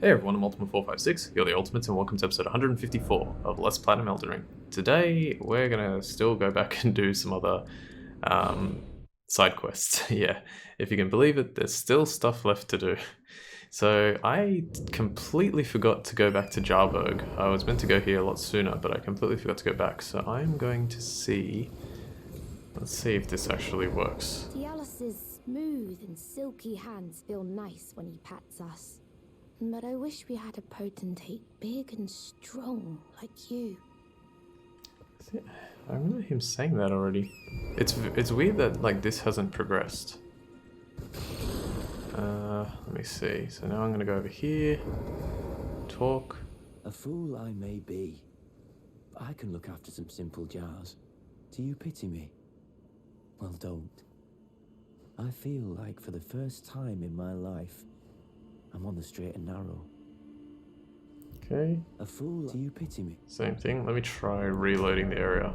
Hey everyone, I'm Ultimate456, you're the Ultimates, and welcome to episode 154 of Let's Platinum Elden Ring. Today, we're gonna still go back and do some other side quests. Yeah, if you can believe it, there's still stuff left to do. So, I completely forgot to go back to Joburg. I was meant to go here a lot sooner, but I completely forgot to go back. So I'm going to see... Let's see if this actually works. Dialus's smooth and silky hands feel nice when he pats us. But I wish we had a potentate big and strong like you. I remember him saying that already. It's weird that like this hasn't progressed. Let me see. So now I'm gonna go over here. Talk. A fool I may be, but I can look after some simple jars. Do you pity me? Well, don't. I feel like for the first time in my life, I'm on the straight and narrow. Okay. A fool, do you pity me? Same thing. Let me try reloading the area.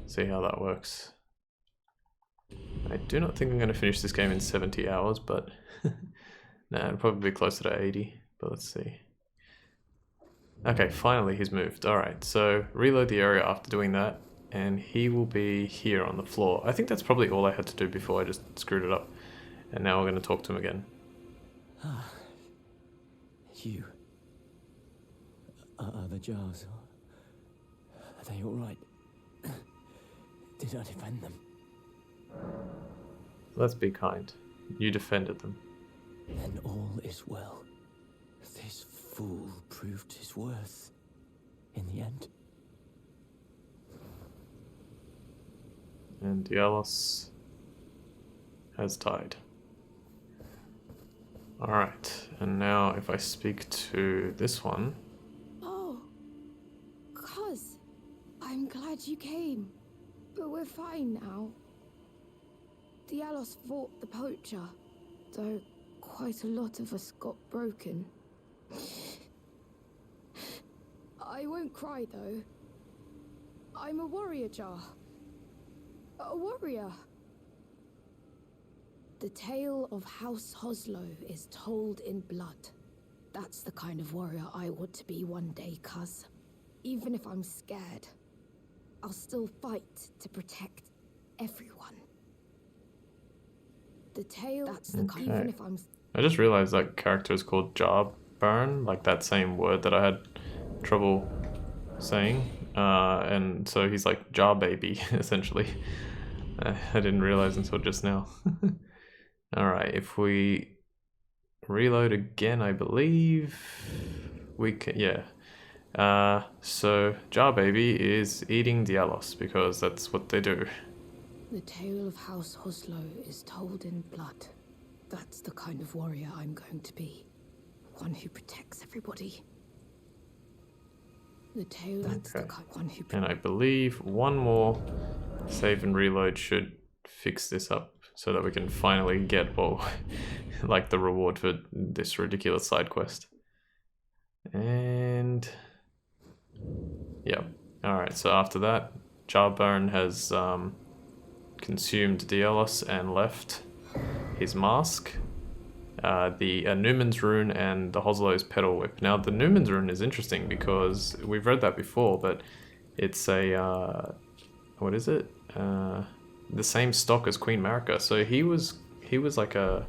See how that works. I do not think I'm going to finish this game in 70 hours, but... nah, it'll probably be closer to 80, but let's see. Okay, finally he's moved. Alright, so reload the area after doing that, and he will be here on the floor. I think that's probably all I had to do before I just screwed it up. And now we're going to talk to him again. You. Are the jars... Are they alright? Did I defend them? Let's be kind. You defended them. Then all is well. This fool proved his worth. In the end. And Dialos has died. Alright, and now if I speak to this one... Oh, cuz, I'm glad you came. But we're fine now. Dialos fought the poacher, though quite a lot of us got broken. I won't cry though. I'm a warrior jar. A warrior. The tale of House Hoslow is told in blood. That's the kind of warrior I want to be one day, cuz. Even if I'm scared, I'll still fight to protect everyone. The tale, that's the kind, even if I'm... I just realized that character is called Jarburn, like that same word that I had trouble saying. And so he's like Jar Baby, essentially. I didn't realize until just now. Alright, if we reload again, I believe we can, yeah. So Jar Baby is eating Dialos because that's what they do. The tale of House Hoslow is told in blood. That's the kind of warrior I'm going to be. One who protects everybody. The tale, that's the kind, one who... And I believe one more save and reload should fix this up so that we can finally get, well, like the reward for this ridiculous side quest. And yeah, alright, so after that, Jarburn has consumed Dialos and left his mask, the Newman's Rune and the Hoslow's Petal Whip. Now the Newman's Rune is interesting because we've read that before, but it's a, what is it? The same stock as Queen Marika, so he was like a,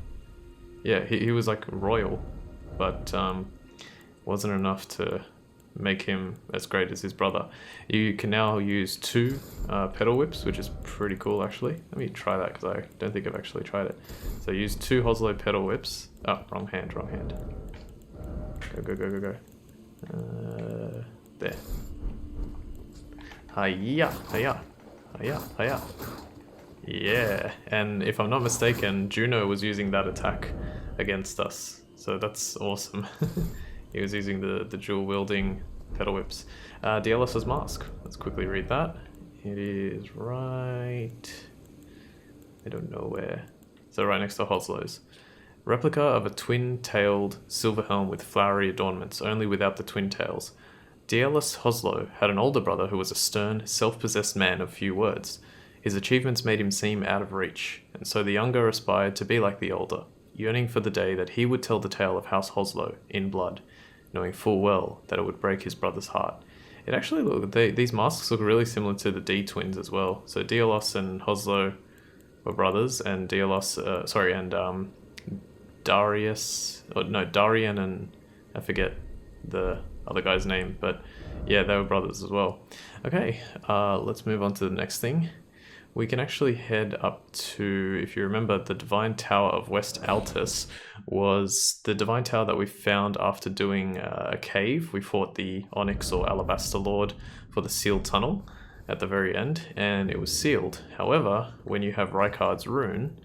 yeah, he was like royal, but wasn't enough to make him as great as his brother. You can now use 2 Petal Whips, which is pretty cool actually. Let me try that because I don't think I've actually tried it. So use 2 Hoslow Petal Whips. Oh, wrong hand. Go. There. Hiya. Yeah, and if I'm not mistaken, Juno was using that attack against us, so that's awesome. He was using the dual wielding Petal Whips. Dialos' mask, let's quickly read that. It is right... I don't know where. So right next to Hoslow's. Replica of a twin-tailed silver helm with flowery adornments, only without the twin tails. Dialos Hoslow had an older brother who was a stern, self-possessed man of few words. His achievements made him seem out of reach, and so the younger aspired to be like the older. yearning for the day that he would tell the tale of House Hoslow in blood, knowing full well that it would break his brother's heart. It actually these masks look really similar to the D twins as well. So Dielos and Hoslow were brothers, and Darian and I forget the other guy's name, but yeah, they were brothers as well. Okay, let's move on to the next thing. We can actually head up to, if you remember, the Divine Tower of West Altus was the Divine Tower that we found after doing a cave. We fought the Onyx or Alabaster Lord for the sealed tunnel at the very end, and it was sealed. However, when you have Rykard's rune,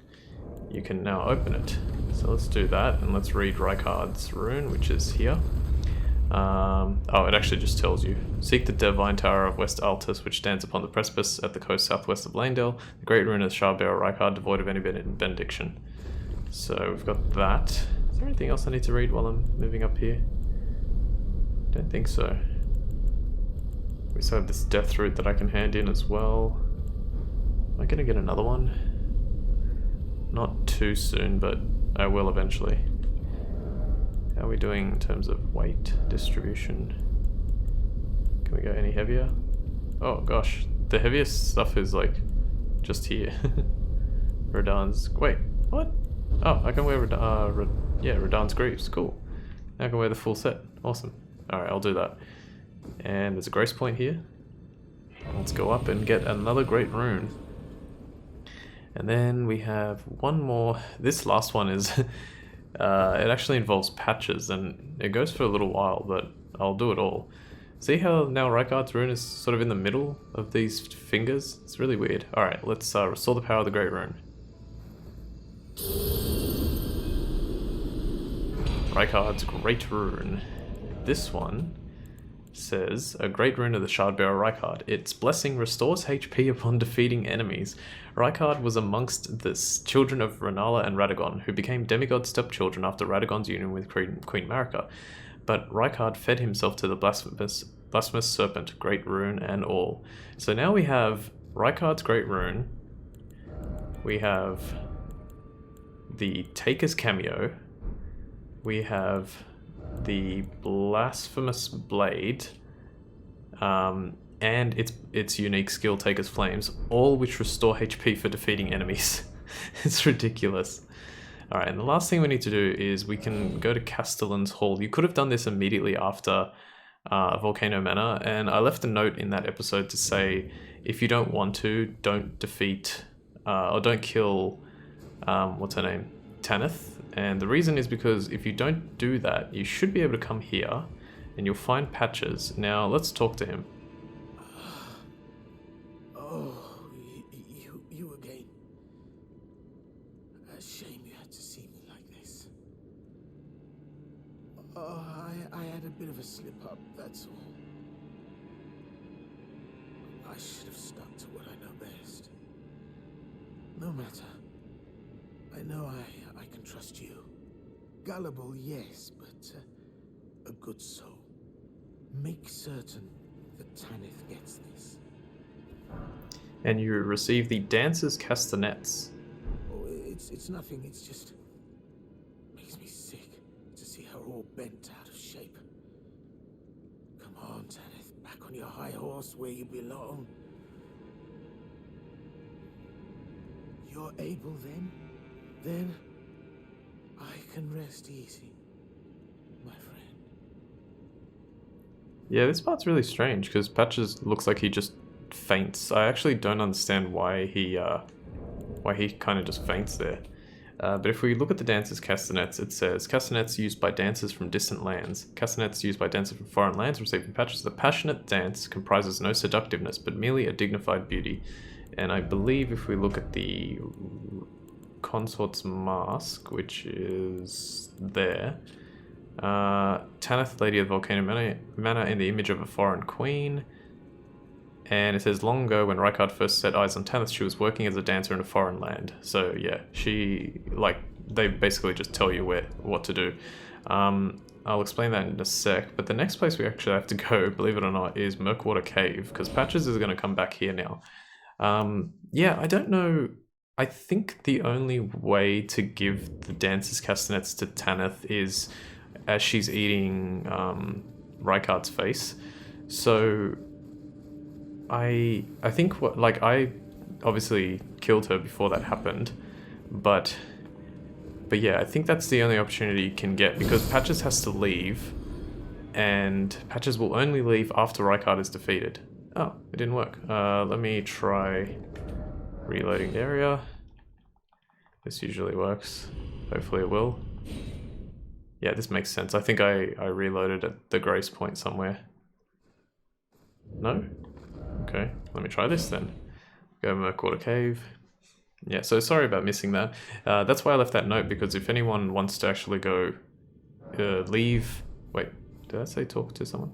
you can now open it. So let's do that, and let's read Rykard's rune, which is here. It actually just tells you. Seek the Divine Tower of West Altus, which stands upon the precipice at the coast southwest of Lanedale, the great rune of the Shard-bearer Rykard, devoid of any benediction. So we've got that. Is there anything else I need to read while I'm moving up here? Don't think so. We still have this death route that I can hand in as well. Am I going to get another one? Not too soon, but I will eventually. How are we doing in terms of weight distribution? Can we go any heavier? Oh gosh, the heaviest stuff is like just here. Radan's. Wait, what? Oh, I can wear Radan's Greaves. Cool. Now I can wear the full set. Awesome. Alright, I'll do that. And there's a grace point here. Let's go up and get another great rune. And then we have one more. This last one is it actually involves patches, and it goes for a little while, but I'll do it all. See how now Rykard's rune is sort of in the middle of these fingers? It's really weird. Alright, let's restore the power of the great rune. Rykard's great rune. This one says, a great rune of the Shard-bearer Rykard. Its blessing restores HP upon defeating enemies. Rykard was amongst the children of Renala and Radagon, who became demigod stepchildren after Radagon's union with Queen Marika. But Rykard fed himself to the blasphemous serpent, great rune and all. So now we have Rykard's great rune. We have the Taker's cameo. We have the blasphemous blade, and its unique skill, Taker's Flames, all which restore HP for defeating enemies. It's ridiculous. Alright, and the last thing we need to do is we can go to Castlelands Hall. You could have done this immediately after Volcano Manor, and I left a note in that episode to say, if you don't want to, don't defeat, or don't kill, what's her name? Tanith. And the reason is because if you don't do that, you should be able to come here and you'll find Patches. Now, let's talk to him. Oh, you again. A shame you had to see me like this. Oh, I had a bit of a slip up, that's all. I should have stuck to what I know best. No matter. I know I can trust you. Gullible, yes, but a good soul. Make certain that Tanith gets this. And you receive the Dancer's Castanets. Oh, it's nothing, it's just... makes me sick to see her all bent out of shape. Come on, Tanith, back on your high horse where you belong. You're able then? Then I can rest easy, my friend. Yeah, this part's really strange because Patches looks like he just faints. I actually don't understand why he kind of just faints there. But if we look at the Dancer's Castanets, it says, Castanets used by dancers from distant lands. Castanets used by dancers from foreign lands receive from Patches. The passionate dance comprises no seductiveness, but merely a dignified beauty. And I believe if we look at the Consort's mask, which is there. Tanith, Lady of the Volcano Manor in the image of a foreign queen. And it says, long ago when Rykard first set eyes on Tanith, she was working as a dancer in a foreign land. So yeah, they basically just tell you what to do. I'll explain that in a sec, but the next place we actually have to go, believe it or not, is Milkwater Cave, because Patches is going to come back here now. Yeah, I don't know I think the only way to give the dancer's castanets to Tanith is as she's eating Rykard's face. So I think what, like, I obviously killed her before that happened, but yeah, I think that's the only opportunity you can get, because Patches has to leave, and Patches will only leave after Rykard is defeated. Oh, it didn't work. Let me try reloading the area. This usually works. Hopefully it will. Yeah, this makes sense. I think I reloaded at the grace point somewhere. No? Okay, let me try this then. Go Milkwater Cave. Yeah, so sorry about missing that. That's why I left that note, because if anyone wants to actually go leave... Wait, did I say talk to someone?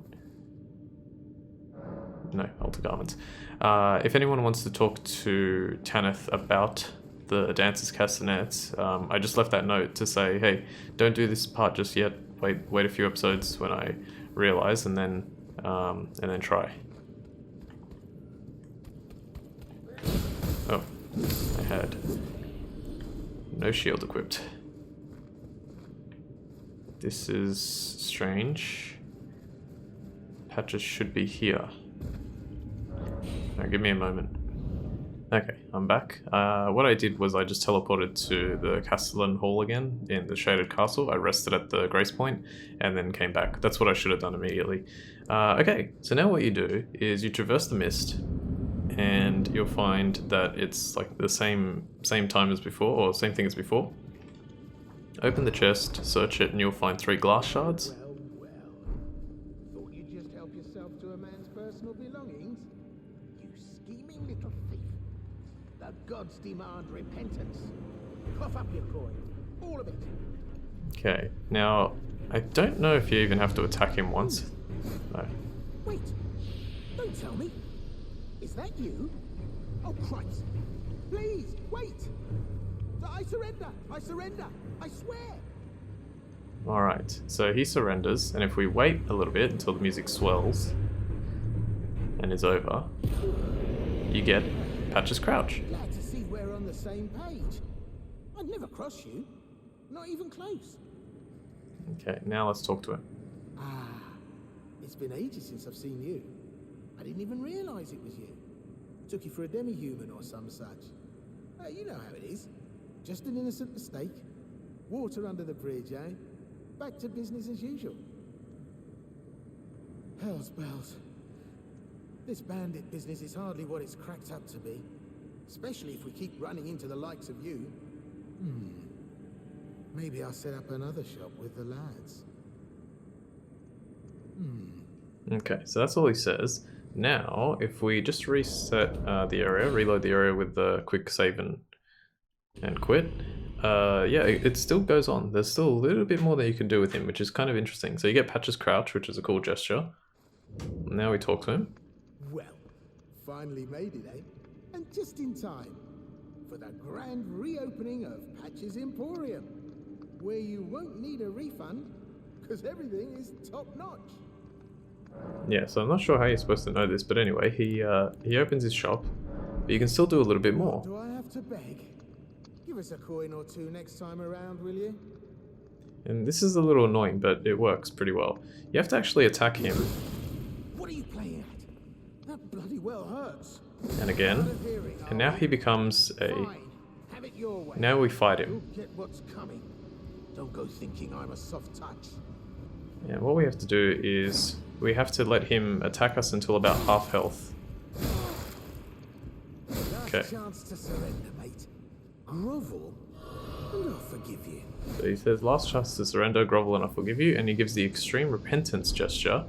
No, alter garments. If anyone wants to talk to Tanith about the dancer's castanets, I just left that note to say, hey, don't do this part just yet. Wait a few episodes when I realize, and then try. Oh, I had no shield equipped. This is strange. Patches should be here. Now give me a moment. Okay, I'm back. What I did was I just teleported to the Castlelands Hall again in the Shaded Castle. I rested at the Grace Point and then came back. That's what I should have done immediately. Okay, so now what you do is you traverse the mist, and you'll find that it's like the same time as before, or same thing as before. Open the chest, search it, and you'll find 3 glass shards. Well. Thought you'd just help yourself to a man's personal belongings? You scheming little thief. The gods demand repentance. Cough up your coin. All of it. Okay, now, I don't know if you even have to attack him once. No. Wait. Don't tell me. Is that you? Oh, Christ. Please, wait. I surrender. I surrender. I swear. Alright, so he surrenders, and if we wait a little bit until the music swells and is over, you get Patches Crouch. Glad to see we're on the same page. I'd never cross you. Not even close. Okay, now let's talk to him. Ah, it's been ages since I've seen you. I didn't even realize it was you. Took you for a demi-human or some such. You know how it is. Just an innocent mistake. Water under the bridge, eh? Back to business as usual. Hell's bells. This bandit business is hardly what it's cracked up to be. Especially if we keep running into the likes of you. Maybe I'll set up another shop with the lads. Okay, so that's all he says. Now, if we just reset the area, reload the area with the quick save and quit, yeah, it still goes on. There's still a little bit more that you can do with him, which is kind of interesting. So you get Patches Crouch, which is a cool gesture. Now we talk to him. Well, finally made it, eh? And just in time for the grand reopening of Patches Emporium, where you won't need a refund because everything is top notch. Yeah, so I'm not sure how you're supposed to know this, but anyway, he opens his shop, but you can still do a little bit more. Do I have to beg? Give us a coin or two next time around, will you? And this is a little annoying, but it works pretty well. You have to actually attack him. What are you playing at? That bloody well hurts. And again. And now he becomes a... Fine. Have it your way. Now we fight him. You'll get what's coming. Don't go thinking I'm a soft touch. And what we have to do is we have to let him attack us until about half health. Okay. Last chance to surrender, mate. Grovel, and I'll forgive you. So he says, last chance to surrender, grovel, and I'll forgive you. And he gives the extreme repentance gesture.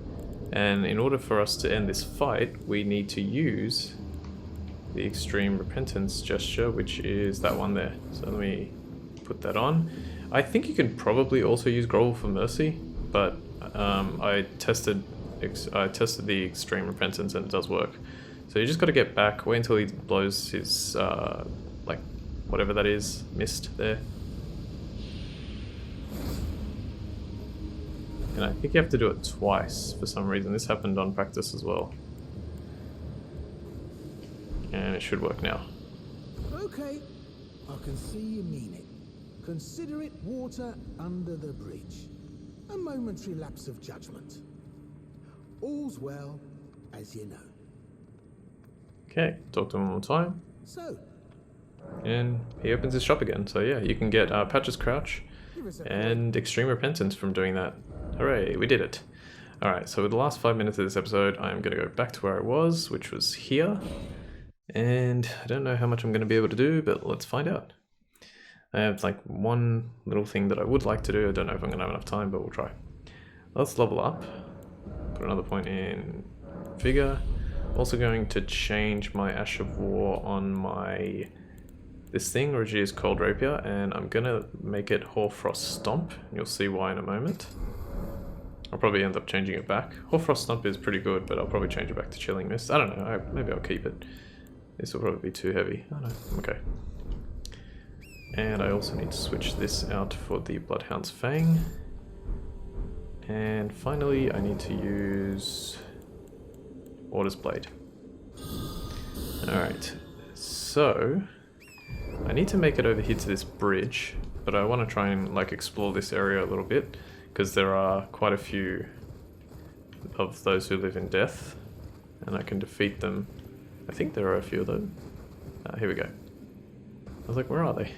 And in order for us to end this fight, we need to use the extreme repentance gesture, which is that one there. So let me put that on. I think you can probably also use grovel for mercy, but I tested the extreme repentance and it does work. So you just got to get back, wait until he blows his like whatever that is, mist there. And I think you have to do it twice for some reason. This happened on practice as well. And it should work now. Okay, I can see you mean it. Consider it water under the bridge. A momentary lapse of judgment. All's well, as you know. Okay, talk to him one more time. So, And he opens his shop again. So yeah, you can get Patch's Crouch give us a and Extreme Repentance from doing that. Hooray, we did it. Alright, so with the last 5 minutes of this episode, I'm going to go back to where I was, which was here. And I don't know how much I'm going to be able to do, but let's find out. I have like one little thing that I would like to do. I don't know if I'm going to have enough time, but we'll try. Let's level up. Put another point in Vigor. Also going to change my Ash of War on my... this thing, Regia's Cold Rapier, and I'm going to make it Hoarfrost Stomp. You'll see why in a moment. I'll probably end up changing it back. Hoarfrost Stomp is pretty good, but I'll probably change it back to Chilling Mist. I don't know, maybe I'll keep it. This will probably be too heavy. I don't know, okay. And I also need to switch this out for the Bloodhound's Fang. And finally, I need to use Order's Blade. Alright, so I need to make it over here to this bridge, but I want to try and like explore this area a little bit, because there are quite a few of those who live in death, and I can defeat them. I think there are a few of them. Here we go. I was like, where are they?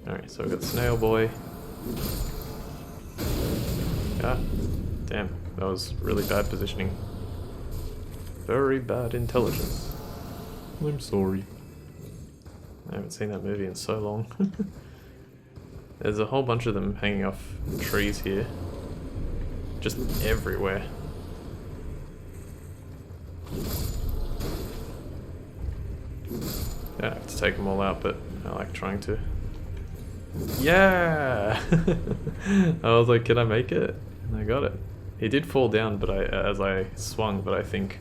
Alright, so we've got Snail Boy. Ah, damn, that was really bad positioning. Very bad intelligence. I'm sorry. I haven't seen that movie in so long. There's a whole bunch of them hanging off trees here. Just everywhere. Don't have to take them all out, but I like trying to. Yeah! I was like, can I make it? And I got it. He did fall down, but as I swung, but I think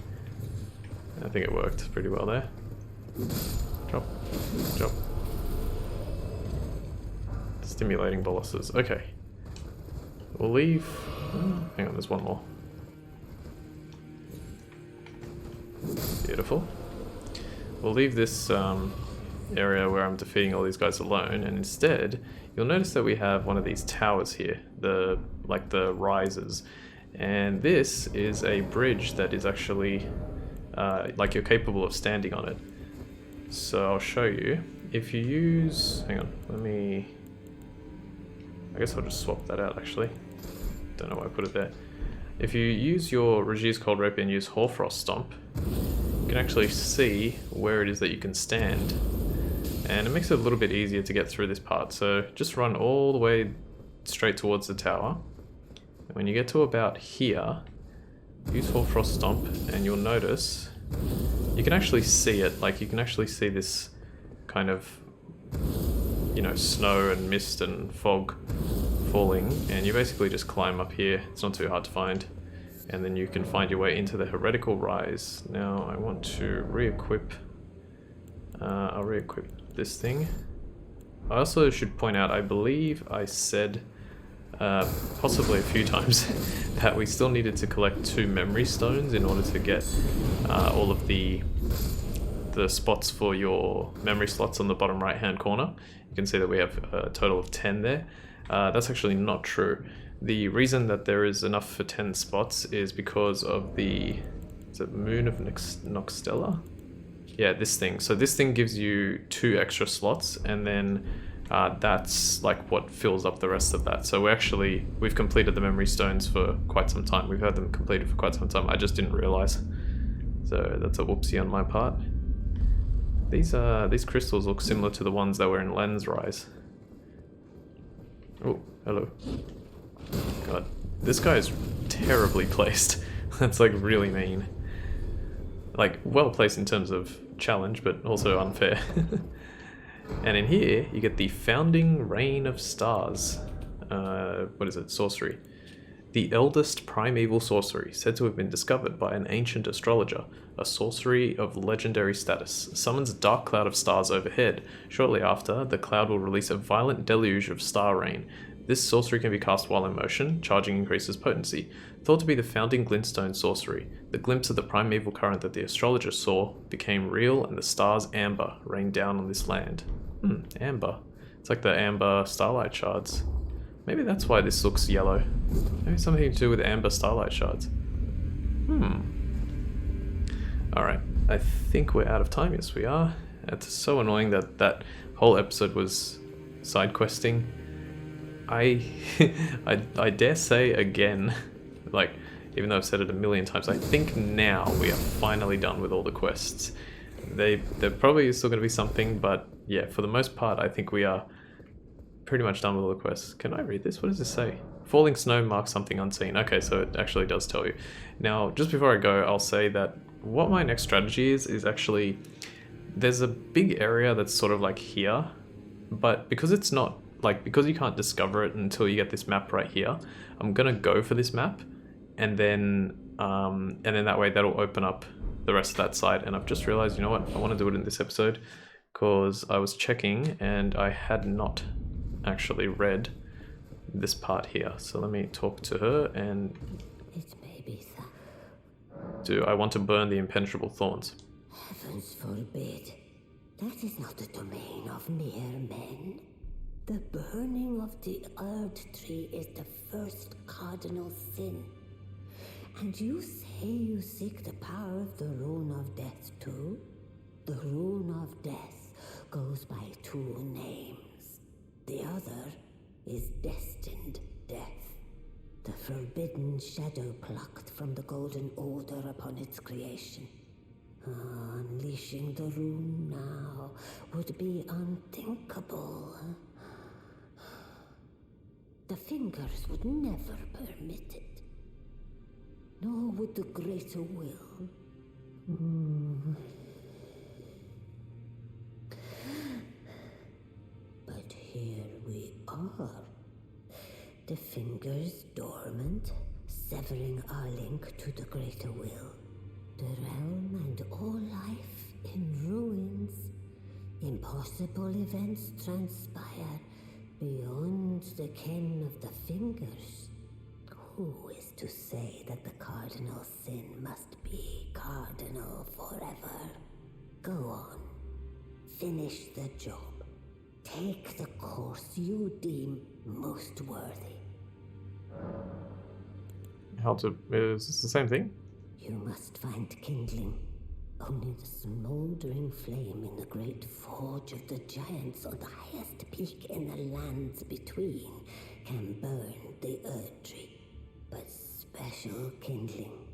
it worked pretty well there. Drop, drop. Stimulating boluses. Okay. We'll leave. Hang on, there's one more. Beautiful. We'll leave this area where I'm defeating all these guys alone, and instead, you'll notice that we have one of these towers here, the risers, and this is a bridge that is actually like you're capable of standing on it. So I'll show you. If you use, hang on, I guess I'll just swap that out actually. Don't know why I put it there. If you use your Regia's Cold Rapier and use Hoarfrost Stomp, you can actually see where it is that you can stand. And it makes it a little bit easier to get through this part. So just run all the way straight towards the tower. And when you get to about here, use Hoarfrost Stomp and you'll notice you can actually see it. Like you can actually see this kind of, you know, snow and mist and fog falling, and you basically just climb up here. It's not too hard to find, and then you can find your way into the heretical rise. Now I want to re-equip. I'll re-equip this thing. I also should point out, I believe I said possibly a few times that we still needed to collect 2 memory stones in order to get all of the spots for your memory slots on the bottom right hand corner. You can see that we have a total of 10 there. That's actually not true. The reason that there is enough for 10 spots is because of the, is it Moon of Noxtella? Yeah, this thing. So this thing gives you 2 extra slots, and then that's like what fills up the rest of that. So we've completed the memory stones for quite some time. We've had them completed for quite some time. I just didn't realize. So that's a whoopsie on my part. These crystals look similar to the ones that were in Lens Rise. Oh, hello. God, this guy is terribly placed. That's like really mean. Like, well placed in terms of challenge, but also unfair. And in here, you get the Founding Reign of Stars. What is it? Sorcery. The eldest primeval sorcery, said to have been discovered by an ancient astrologer, a sorcery of legendary status, summons a dark cloud of stars overhead. Shortly after, the cloud will release a violent deluge of star rain. This sorcery can be cast while in motion, charging increases potency. Thought to be the founding glintstone sorcery, the glimpse of the primeval current that the astrologer saw became real, and the stars amber rained down on this land. Amber. It's like the amber starlight shards. Maybe that's why this looks yellow. Maybe something to do with amber starlight shards. Alright, I think we're out of time. Yes, we are. It's so annoying that that whole episode was side questing. I dare say again, like, even though I've said it a million times, I think now we are finally done with all the quests. There probably is still going to be something, but yeah, for the most part, I think we are pretty much done with all the quests. Can I read this? What does this say? Falling snow marks something unseen. Okay, so it actually does tell you. Now, just before I go, I'll say that what my next strategy is actually, there's a big area that's sort of like here, but because it's not, like, because you can't discover it until you get this map right here, I'm gonna go for this map, and then that way that'll open up the rest of that side. And I've just realized, you know what, I want to do it in this episode, because I was checking and I had not actually read this part here. So let me talk to her and It may be that. do I want to burn the impenetrable thorns? Heavens forbid. That is not the domain of mere men. The burning of the Erd tree is the first cardinal sin. And you say you seek the power of the rune of death too? The rune of death goes by two names. The other is destined death. The forbidden shadow plucked from the golden order upon its creation. Unleashing the rune now would be unthinkable. The fingers would never permit it. Nor would the greater will. But here we are. The fingers dormant, severing our link to the greater will. The realm and all life in ruins. Impossible events transpire beyond the ken of the fingers. Who is to say that the cardinal sin must be cardinal forever? Go on. Finish the job. Take the course you deem most worthy. Is this the same thing? You must find kindling. Only the smoldering flame in the great forge of the giants on the highest peak in the lands between can burn the Erd tree. But special kindling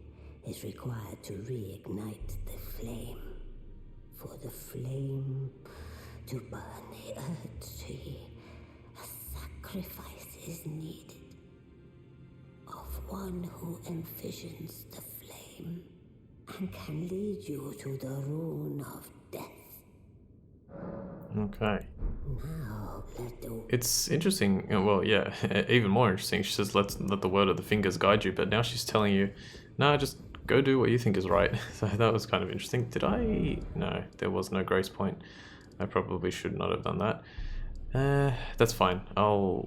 is required to reignite the flame. For the flame to burn the Erd tree, a sacrifice is needed. Of one who envisions the flame and can lead you to the rune of death. Okay. Now let the... It's interesting. Well, yeah, even more interesting. She says, let the word of the fingers guide you. But now she's telling you, no, just go do what you think is right. So that was kind of interesting. Did I? No, there was no grace point. I probably should not have done that. That's fine. I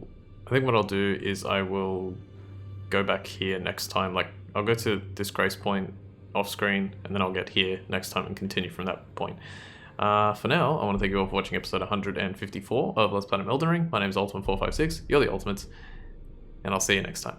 think what I'll do is I will go back here next time. Like, I'll go to this grace point off screen, and then I'll get here next time and continue from that point. For now, I want to thank you all for watching episode 154 of Let's Play Elden Ring. My name is Ultimate456, you're the Ultimates, and I'll see you next time.